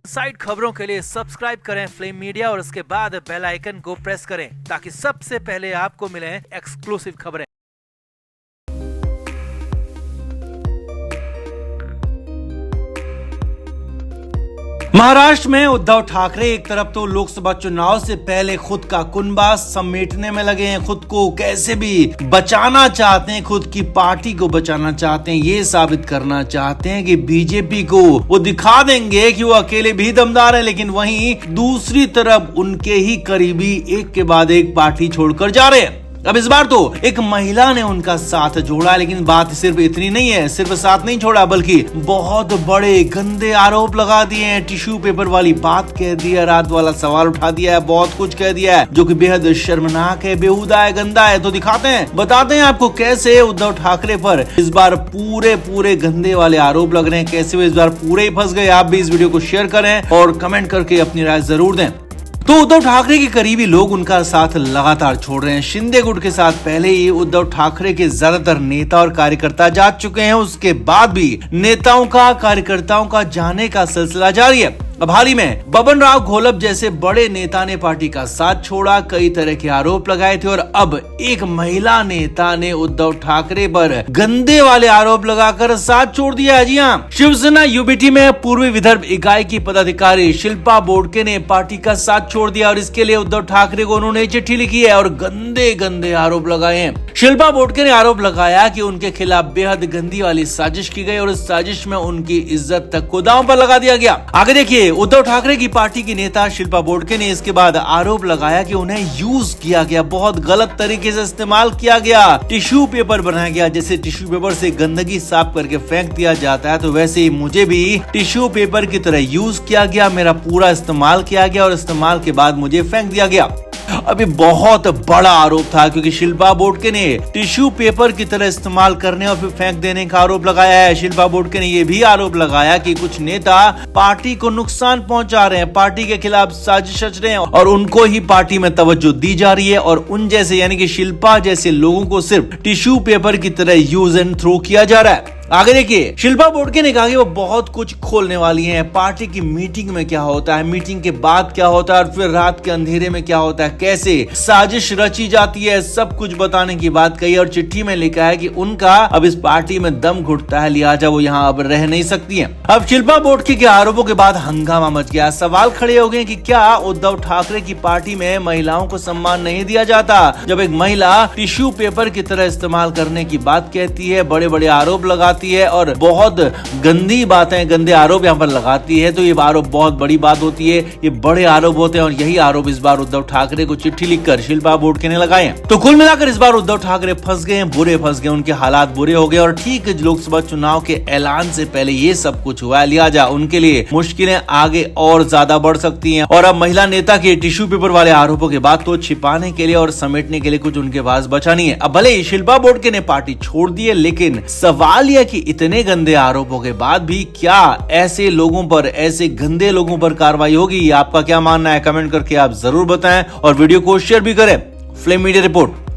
Side खबरों के लिए सब्सक्राइब करें फ्लेम मीडिया और उसके बाद बेल आइकन को प्रेस करें ताकि सबसे पहले आपको मिले एक्सक्लूसिव खबरें। महाराष्ट्र में उद्धव ठाकरे एक तरफ तो लोकसभा चुनाव से पहले खुद का कुनबा समेटने में लगे हैं, खुद को कैसे भी बचाना चाहते हैं, खुद की पार्टी को बचाना चाहते हैं, ये साबित करना चाहते हैं कि बीजेपी को वो दिखा देंगे कि वो अकेले भी दमदार है। लेकिन वहीं दूसरी तरफ उनके ही करीबी एक के बाद एक पार्टी छोड़कर जा रहे हैं। अब इस बार तो एक महिला ने उनका साथ जोड़ा, लेकिन बात सिर्फ इतनी नहीं है, सिर्फ साथ नहीं छोड़ा बल्कि बहुत बड़े गंदे आरोप लगा दिए हैं, टिश्यू पेपर वाली बात कह दी है, रात वाला सवाल उठा दिया है, बहुत कुछ कह दिया है जो कि बेहद शर्मनाक है, बेहुदा है, गंदा है। तो दिखाते हैं, बताते हैं आपको कैसे उद्धव ठाकरे पर इस बार पूरे गंदे वाले आरोप लग रहे हैं, कैसे वो इस बार पूरे ही फंस गए। आप भी इस वीडियो को शेयर करें और कमेंट करके अपनी राय जरूर दें। तो उद्धव ठाकरे के करीबी लोग उनका साथ लगातार छोड़ रहे हैं। शिंदे गुट के साथ पहले ही उद्धव ठाकरे के ज्यादातर नेता और कार्यकर्ता जा चुके हैं, उसके बाद भी नेताओं का कार्यकर्ताओं का जाने का सिलसिला जारी है। अब हाल ही में बबन राव घोलप जैसे बड़े नेता ने पार्टी का साथ छोड़ा, कई तरह के आरोप लगाए थे और अब एक महिला नेता ने उद्धव ठाकरे पर गंदे वाले आरोप लगाकर साथ छोड़ दिया है। जी हाँ, शिवसेना यूबीटी में पूर्वी विदर्भ इकाई की पदाधिकारी शिल्पा बोडके ने पार्टी का साथ छोड़ दिया और इसके लिए उद्धव ठाकरे को उन्होंने चिट्ठी लिखी है और गंदे आरोप लगाए हैं। शिल्पा बोडके ने आरोप लगाया कि उनके खिलाफ बेहद गंदी वाली साजिश की गई और इस साजिश में उनकी इज्जत तक को दांव पर लगा दिया गया। आगे देखिए, उद्धव ठाकरे की पार्टी की नेता शिल्पा बोडके ने इसके बाद आरोप लगाया कि उन्हें यूज किया गया, बहुत गलत तरीके से इस्तेमाल किया गया, टिश्यू पेपर बनाया गया। जैसे टिश्यू पेपर से गंदगी साफ करके फेंक दिया जाता है, तो वैसे ही मुझे भी टिश्यू पेपर की तरह यूज किया गया, मेरा पूरा इस्तेमाल किया गया और इस्तेमाल के बाद मुझे फेंक दिया गया। अभी बहुत बड़ा आरोप था क्योंकि शिल्पा बोडके ने टिश्यू पेपर की तरह इस्तेमाल करने और फिर फेंक देने का आरोप लगाया है। शिल्पा बोडके ने यह भी आरोप लगाया कि कुछ नेता पार्टी को नुकसान पहुंचा रहे हैं, पार्टी के खिलाफ साजिश रच रहे हैं और उनको ही पार्टी में तवज्जो दी जा रही है और उन जैसे यानी कि शिल्पा जैसे लोगों को सिर्फ टिश्यू पेपर की तरह यूज एंड थ्रो किया जा रहा है। आगे देखिए, शिल्पा बोडके ने कहा कि वो बहुत कुछ खोलने वाली हैं, पार्टी की मीटिंग में क्या होता है, मीटिंग के बाद क्या होता है और फिर रात के अंधेरे में क्या होता है, कैसे साजिश रची जाती है, सब कुछ बताने की बात कही और चिट्ठी में लिखा है कि उनका अब इस पार्टी में दम घुटता है, लिहाजा वो यहाँ अब रह नहीं सकती हैं। अब शिल्पा बोडके के आरोपों के बाद हंगामा मच गया, सवाल खड़े हो गए कि क्या उद्धव ठाकरे की पार्टी में महिलाओं को सम्मान नहीं दिया जाता? जब एक महिला टिश्यू पेपर की तरह इस्तेमाल करने की बात कहती है, बड़े आरोप लगाती है और बहुत गंदी बातें, गंदे आरोप यहाँ पर लगाती है, तो ये आरोप बहुत बड़ी बात होती है, ये बड़े आरोप होते हैं और यही आरोप इस बार उद्धव ठाकरे को चिट्ठी लिखकर शिल्पा बोडके ने लगाए हैं। तो कुल मिलाकर इस बार उद्धव ठाकरे फंस गए हैं, बुरे फंस गए, उनके हालात बुरे हो गए और ठीक लोकसभा चुनाव के ऐलान से पहले ये सब कुछ हुआ है, लिहाजा उनके लिए मुश्किलें आगे और ज्यादा बढ़ सकती है। और अब महिला नेता के टिश्यू पेपर वाले आरोपों के बाद तो छिपाने के लिए और समेटने के लिए कुछ उनके पास बचा नहीं है। अब भले ही शिल्पा बोडके ने पार्टी छोड़ दी है, लेकिन सवाल यह कि इतने गंदे आरोपों के बाद भी क्या ऐसे लोगों पर, ऐसे गंदे लोगों पर कार्रवाई होगी? आपका क्या मानना है? कमेंट करके आप जरूर बताएं और वीडियो को शेयर भी करें। Flame media report.